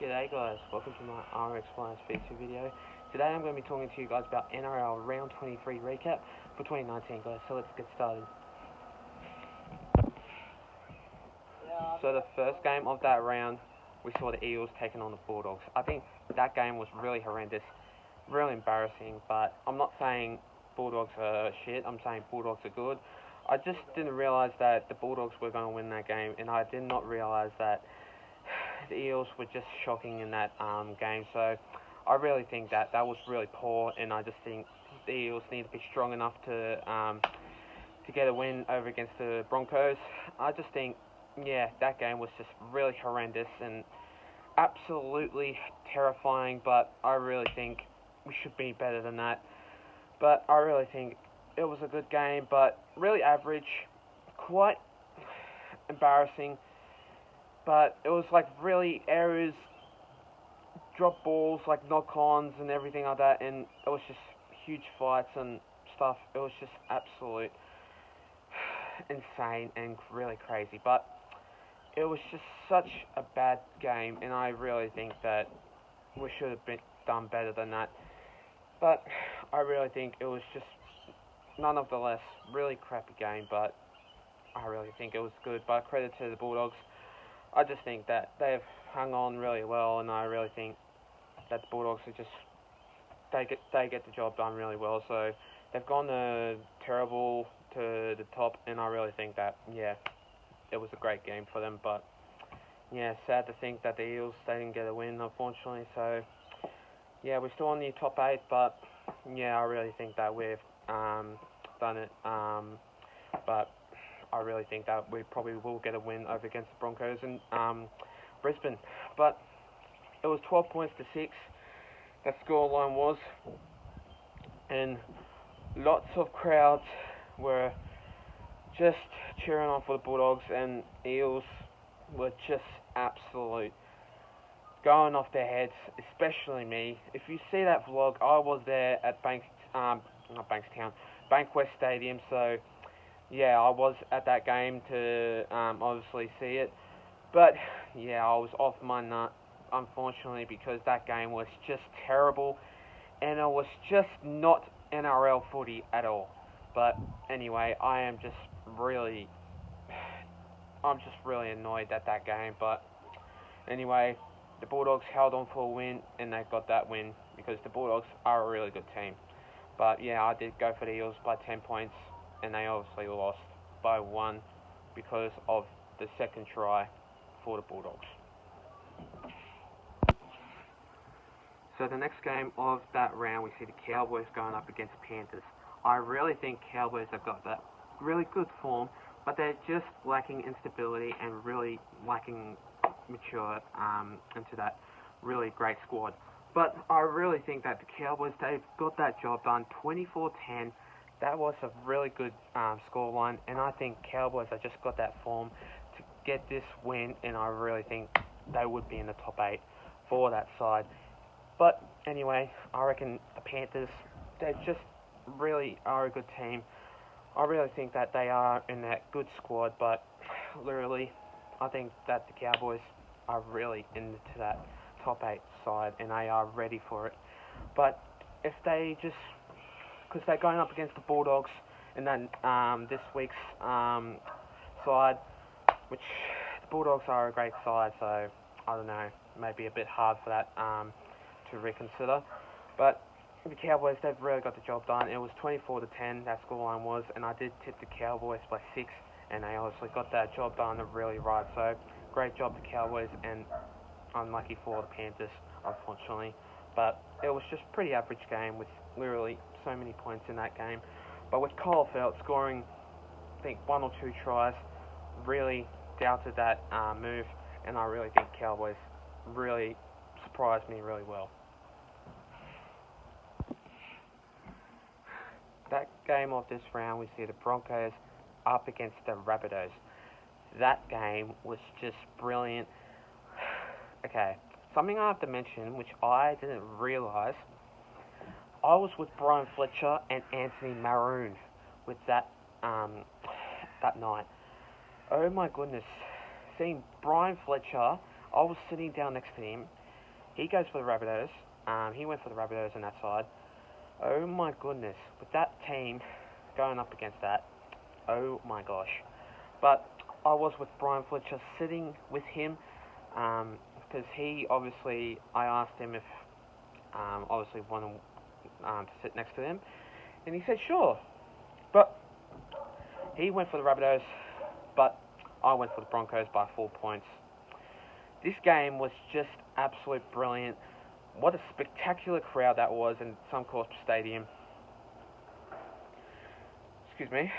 G'day guys, welcome to my Rxys feature video. Today I'm going to be talking to you guys about NRL Round 23 recap for 2019 guys, so let's get started. So the first game of that round, we saw the Eagles taking on the Bulldogs. I think that game was really horrendous, really embarrassing, but I'm not saying Bulldogs are shit, I'm saying Bulldogs are good. I just didn't realise that the Bulldogs were going to win that game, and I did not realise that the Eels were just shocking in that game, so I really think that was really poor, and I just think the Eels need to be strong enough to get a win over against the Broncos. I just think, yeah, that game was just really horrendous and absolutely terrifying, but I really think we should be better than that. But I really think it was a good game, but really average, quite embarrassing. But it was like really errors, drop balls, like knock-ons and everything like that, and it was just huge fights and stuff. It was just absolute insane and really crazy. But it was just such a bad game, and I really think that we should have done better than that. But I really think it was just nonetheless really crappy game, but I really think it was good. But credit to the Bulldogs. I just think that they've hung on really well, and I really think that the Bulldogs are just they get the job done really well. So they've gone terrible to the top, and I really think that it was a great game for them. But yeah, sad to think that the Eels they didn't get a win, unfortunately. So yeah, we're still on the top 8, but yeah, I really think that we've done it. But I really think that we probably will get a win over against the Broncos in Brisbane. But it was 12 points to 6, that scoreline was. And lots of crowds were just cheering on for the Bulldogs, and Eels were just absolute going off their heads, especially me. If you see that vlog, I was there at Bankwest Stadium, so yeah, I was at that game to obviously see it. But yeah, I was off my nut, unfortunately, because that game was just terrible, and it was just not NRL footy at all. But anyway, I'm just really annoyed at that game. But anyway, the Bulldogs held on for a win, and they got that win because the Bulldogs are a really good team. But yeah, I did go for the Eels by 10 points, and they obviously lost by 1 because of the second try for the Bulldogs. So the next game of that round, we see the Cowboys going up against Panthers. I really think Cowboys have got that really good form, but they're just lacking instability and really lacking mature into that really great squad. But I really think that the Cowboys, they've got that job done, 24-10. That was a really good scoreline, and I think Cowboys have just got that form to get this win, and I really think they would be in the top 8 for that side. But anyway, I reckon the Panthers, they just really are a good team. I really think that they are in that good squad, but literally, I think that the Cowboys are really into that top 8 side, and they are ready for it. But if they just, because they're going up against the Bulldogs in that this week's side, which the Bulldogs are a great side, so I don't know, maybe a bit hard for that to reconsider. But the Cowboys, they've really got the job done. It was 24-10, that scoreline was, and I did tip the Cowboys by 6, and they obviously got that job done really right. So great job the Cowboys, and unlucky for the Panthers, unfortunately. But it was just a pretty average game with literally so many points in that game. But with Caulfield scoring, I think 1 or 2 tries, really doubted that move, and I really think Cowboys really surprised me really well. That game of this round, we see the Broncos up against the Rabbitohs. That game was just brilliant. Okay, something I have to mention, which I didn't realise, I was with Brian Fletcher and Anthony Maroon with that night. Oh my goodness, seeing Brian Fletcher, I was sitting down next to him, He goes for the Rabbitohs. He went for the Rabbitohs on that side. Oh my goodness, with that team going up against that, oh my gosh. But I was with Brian Fletcher sitting with him because he obviously, I asked him if obviously wanted to sit next to him, and he said sure. But he went for the Rabbitohs, but I went for the Broncos by 4 points. This game was just absolute brilliant. What a spectacular crowd that was in Suncorp Stadium. Excuse me.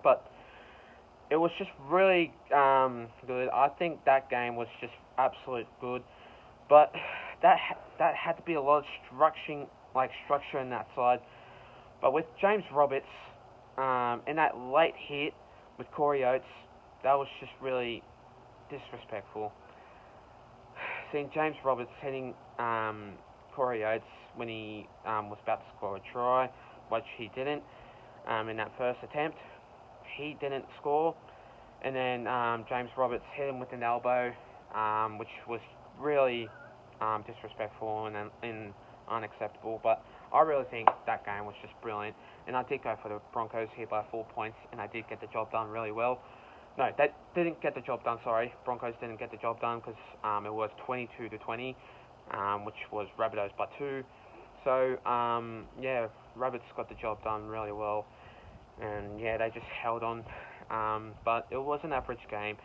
But it was just really good. I think that game was just absolute good. But that had to be a lot of structure in that side. But with James Roberts and that late hit with Corey Oates, that was just really disrespectful. Seeing James Roberts hitting Corey Oates when he was about to score a try, which he didn't in that first attempt. He didn't score. And then James Roberts hit him with an elbow, which was really disrespectful and unacceptable. But I really think that game was just brilliant. And I did go for the Broncos here by 4 points, and I did get the job done really well. No, that didn't get the job done, sorry. Broncos didn't get the job done because it was 22-20, which was Rabbitohs by 2. So, yeah, Rabbits got the job done really well. And, yeah, they just held on. But it was an average game.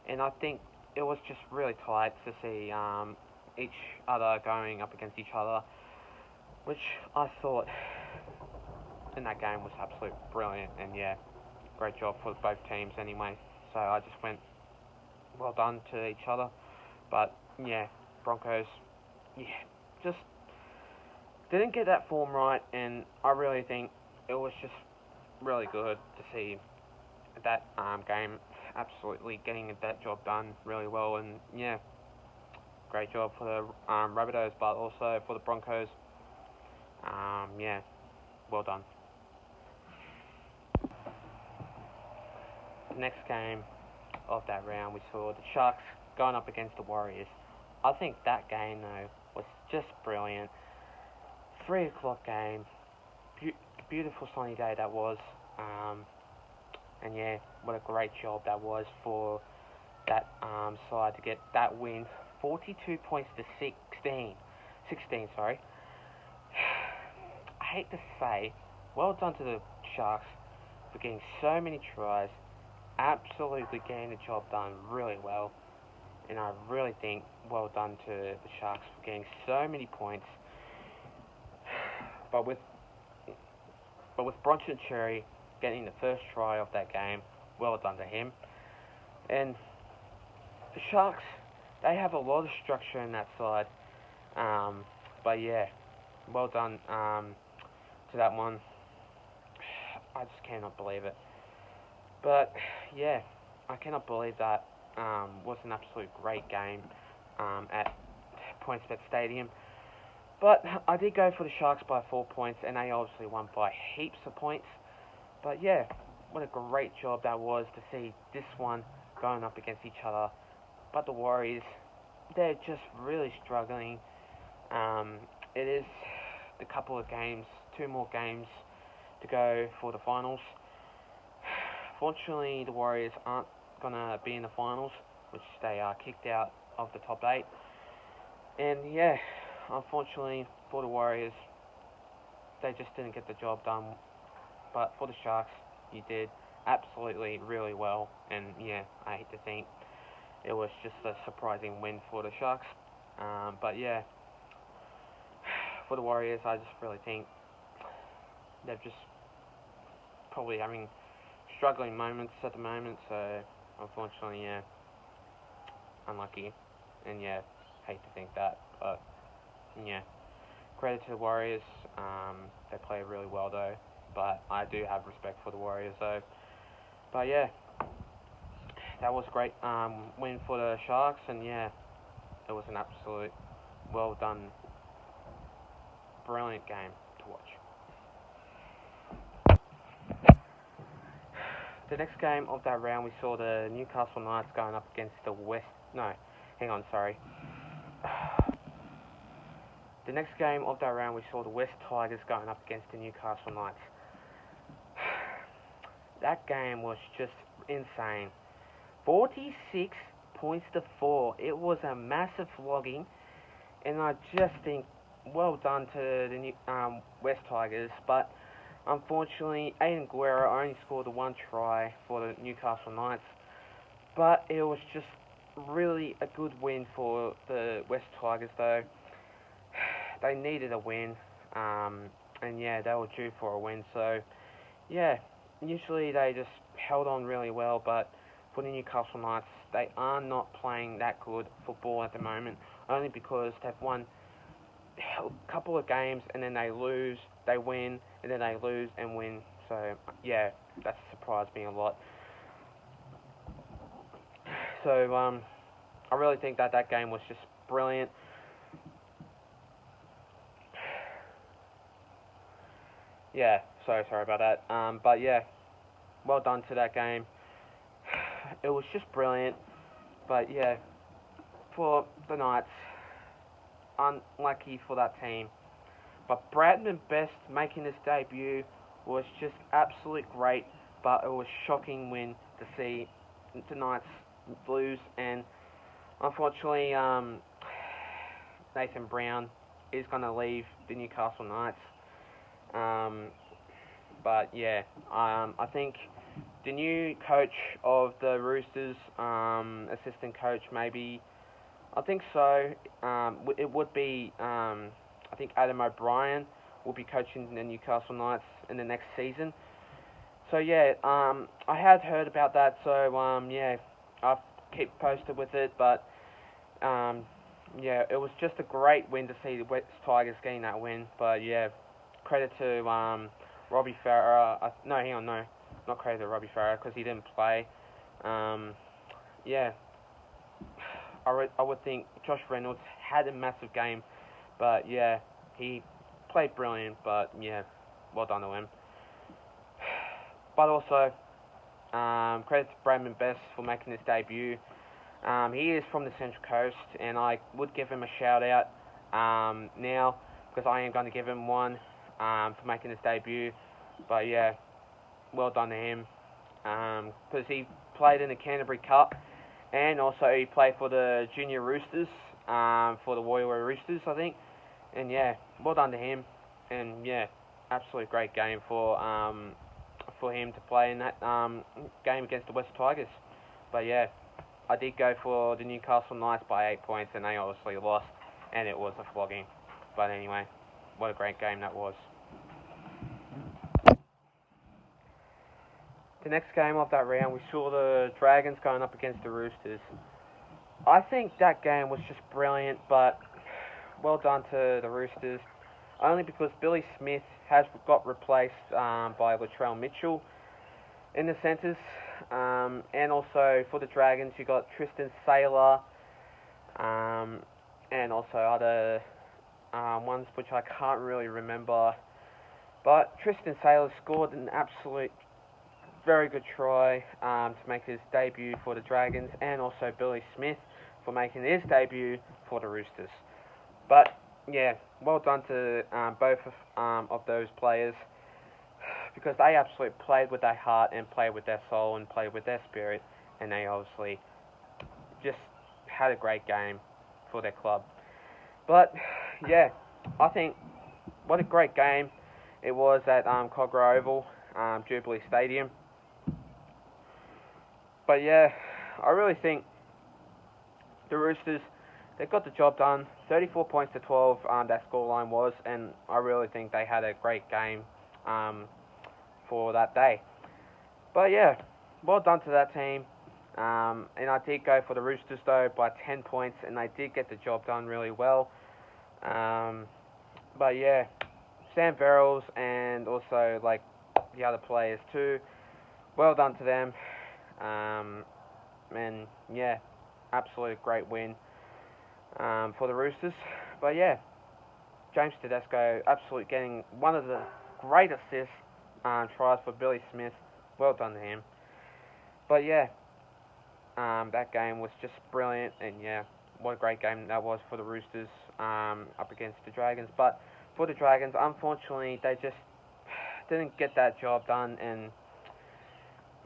And I think it was just really tight to see each other going up against each other, which I thought in that game was absolutely brilliant. And, yeah, great job for both teams anyway. So I just went well done to each other. But, yeah, Broncos, yeah, just didn't get that form right. And I really think it was just really good to see that game absolutely getting that job done really well. And, yeah, great job for the Rabbitohs, but also for the Broncos. Yeah, well done. The next game of that round, we saw the Sharks going up against the Warriors. I think that game, though, was just brilliant. 3 o'clock game. Beautiful sunny day that was. And yeah, what a great job that was for that side to get that win. 42 points to 16. 16, sorry. I hate to say, well done to the Sharks for getting so many tries. Absolutely getting the job done really well. And I really think well done to the Sharks for getting so many points. But with Bronson Cherry getting the first try of that game, well done to him. And the Sharks, they have a lot of structure in that side. But yeah, well done to that one. I just cannot believe it. But yeah, I cannot believe that was an absolute great game at PointsBet Stadium. But I did go for the Sharks by 4 points, and they obviously won by heaps of points. But yeah, what a great job that was to see this one going up against each other. But the Warriors, they're just really struggling. It is a couple of games, 2 more games to go for the finals. Fortunately, the Warriors aren't going to be in the finals, which they are kicked out of the top 8. And yeah, unfortunately for the Warriors, they just didn't get the job done. But for the Sharks, you did absolutely really well. And yeah, I hate to think it was just a surprising win for the Sharks. But yeah, for the Warriors, I just really think they're just probably having struggling moments at the moment. So unfortunately, yeah, unlucky. And yeah, hate to think that. But yeah, credit to the Warriors. They play really well though. But I do have respect for the Warriors though. But yeah, that was a great win for the Sharks. And yeah, it was an absolute well done, brilliant game to watch. The next game of that round, we saw the Newcastle Knights going up against the hang on, sorry. The next game of that round, we saw the West Tigers going up against the Newcastle Knights. That game was just insane. 46 points to 4. It was a massive flogging, and I just think well done to the West Tigers, but unfortunately, Aiden Guerra only scored the one try for the Newcastle Knights, but it was just really a good win for the West Tigers, though. They needed a win, and yeah, they were due for a win, so yeah, usually they just held on really well, but for the Newcastle Knights, they are not playing that good football at the moment, only because they've won a couple of games and then they lose, they win, and then they lose and win. So yeah, that surprised me a lot. So I really think that game was just brilliant. Yeah, sorry about that. But yeah, well done to that game. It was just brilliant. But yeah, for the Knights, unlucky for that team. But Bradman Best making his debut was just absolutely great. But it was shocking win to see the Knights lose, and unfortunately, Nathan Brown is going to leave the Newcastle Knights. But yeah, I think the new coach of the Roosters, assistant coach maybe, I think so. It would be, I think Adam O'Brien will be coaching the Newcastle Knights in the next season. So yeah, I had heard about that. So yeah, I'll keep posted with it. But yeah, it was just a great win to see the West Tigers getting that win. But yeah, credit to Robbie Farah. No, hang on, no, not credit to Robbie Farah because he didn't play. Yeah, I would think Josh Reynolds had a massive game, but yeah, he played brilliant. But yeah, well done to him. But also, credit to Bradman Best for making his debut. He is from the Central Coast, and I would give him a shout out now because I am going to give him one for making his debut. But yeah, well done to him because he played in the Canterbury Cup, and also he played for the Junior Roosters, for the Warrior Roosters, I think. And yeah, well done to him. And yeah, absolutely great game for him to play in that game against the West Tigers. But yeah, I did go for the Newcastle Knights by 8 points, and they obviously lost, and it was a flogging. But anyway, what a great game that was. The next game of that round, we saw the Dragons going up against the Roosters. I think that game was just brilliant, but well done to the Roosters, only because Billy Smith has got replaced by Latrell Mitchell in the centres. And also for the Dragons, you got Tristan Saylor, and also other ones which I can't really remember. But Tristan Saylor scored an absolute very good try to make his debut for the Dragons, and also Billy Smith for making his debut for the Roosters. But yeah, well done to both of those players, because they absolutely played with their heart and played with their soul and played with their spirit, and they obviously just had a great game for their club. But yeah, I think what a great game it was at Cogra Oval, Jubilee Stadium. But yeah, I really think the Roosters, they got the job done. 34 points to 12, that scoreline was, and I really think they had a great game for that day. But yeah, well done to that team. And I did go for the Roosters though by 10 points, and they did get the job done really well. But yeah, Sam Verrills and also like the other players too, well done to them. And yeah, absolute great win for the Roosters. But yeah, James Tedesco absolutely getting one of the great assists tries for Billy Smith. Well done to him. But yeah, that game was just brilliant, and yeah, what a great game that was for the Roosters up against the Dragons. But for the Dragons, unfortunately, they just didn't get that job done, and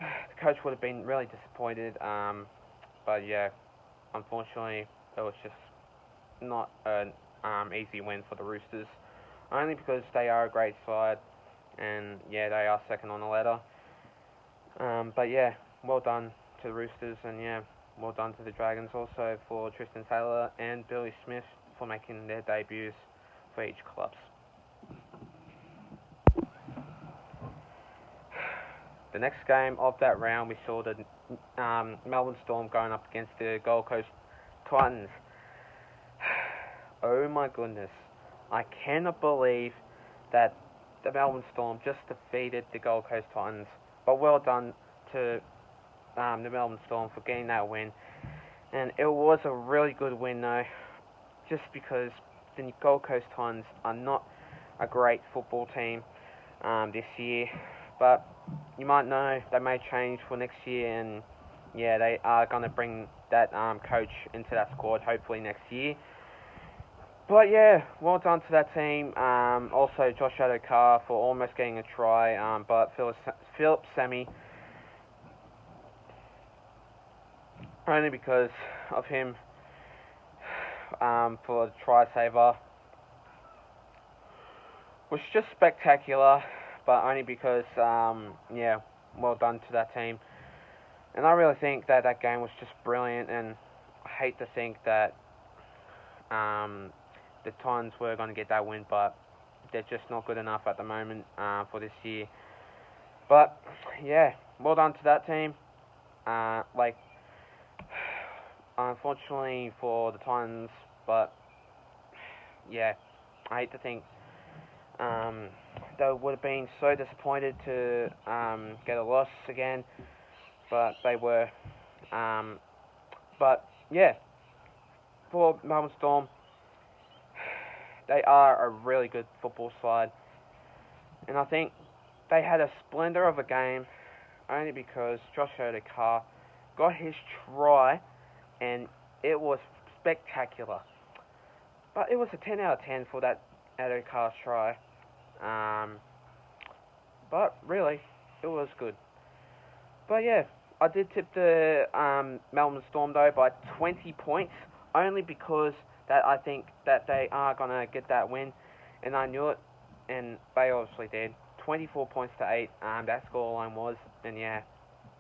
the coach would have been really disappointed. But yeah, unfortunately, it was just not an easy win for the Roosters, only because they are a great side, and yeah, they are second on the ladder. But yeah, well done to the Roosters, and yeah, well done to the Dragons also for Tristan Taylor and Billy Smith for making their debuts for each clubs. The next game of that round, we saw the Melbourne Storm going up against the Gold Coast Titans. Oh my goodness, I cannot believe that the Melbourne Storm just defeated the Gold Coast Titans. But well done to the Melbourne Storm for getting that win. And it was a really good win though, just because the Gold Coast Titans are not a great football team this year. But you might know they may change for next year, and yeah, they are going to bring that coach into that squad hopefully next year. But yeah, well done to that team. Also, Josh Adokar for almost getting a try, but Philip Sami, only because of him for the try saver, was just spectacular, but only because, yeah, well done to that team. And I really think that that game was just brilliant, and I hate to think that the Titans were going to get that win, but they're just not good enough at the moment for this year. But yeah, well done to that team. Unfortunately for the Titans, but yeah, I hate to think they would have been so disappointed to get a loss again, but they were. But yeah, for Melbourne Storm, they are a really good football side, and I think they had a splendor of a game only because Josh Adokar got his try, and it was spectacular. But it was a 10 out of 10 for that Adokar try. But really, it was good. But yeah, I did tip the Melbourne Storm though by 20 points, only because that I think that they are going to get that win, and I knew it, and they obviously did. 24 points to 8, that scoreline was, and yeah,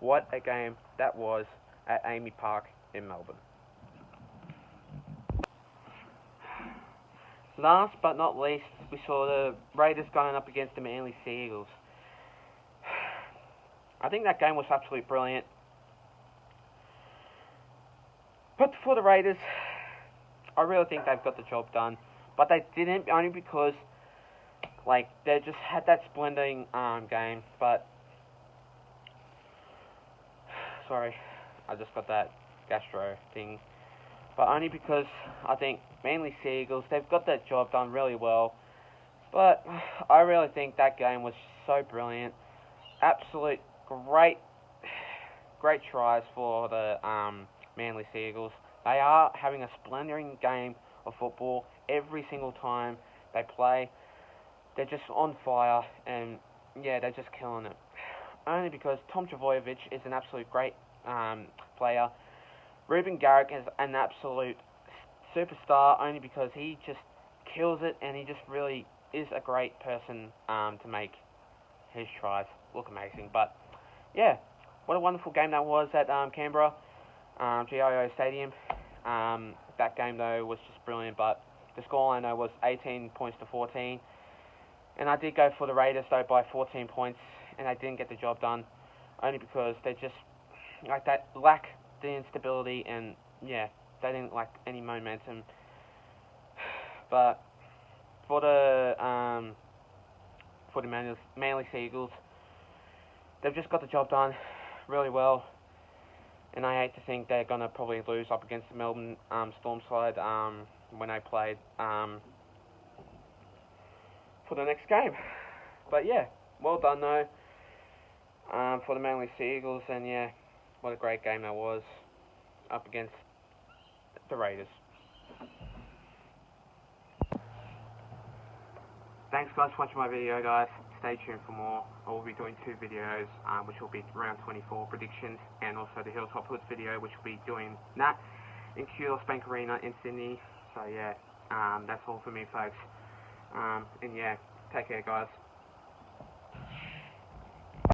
what a game that was at Amy Park in Melbourne. Last but not least, we saw the Raiders going up against the Manly Sea Eagles. I think that game was absolutely brilliant. But for the Raiders, I really think they've got the job done. But they didn't, only because they just had that splendid game. But sorry, I just got that gastro thing. But only because I think Manly Sea Eagles, they've got that job done really well. But I really think that game was so brilliant. Absolute great tries for the Manly Sea Eagles. They are having a splendid game of football every single time they play. They're just on fire, and yeah, they're just killing it. Only because Tom Trbojevic is an absolute great player. Ruben Garrick is an absolute superstar, only because he just kills it, and he just really is a great person to make his tries look amazing. But yeah, what a wonderful game that was at Canberra, GIO Stadium. That game though was just brilliant, but the scoreline though was 18 points to 14. And I did go for the Raiders though by 14 points, and they didn't get the job done, only because they just that lack the instability, and yeah, they didn't lack any momentum. But for the Manly Sea Eagles, they've just got the job done really well, and I hate to think they're gonna probably lose up against the Melbourne Storm side when they played for the next game. But yeah, well done though for the Manly Sea Eagles, and yeah, what a great game that was up against the Raiders. Thanks guys for watching my video, guys. Stay tuned for more. I will be doing 2 videos, which will be round 24 predictions, and also the Hilltop Hoods video, which will be doing that in Kudos Bank Arena in Sydney. So yeah, that's all for me, folks. And yeah, take care, guys.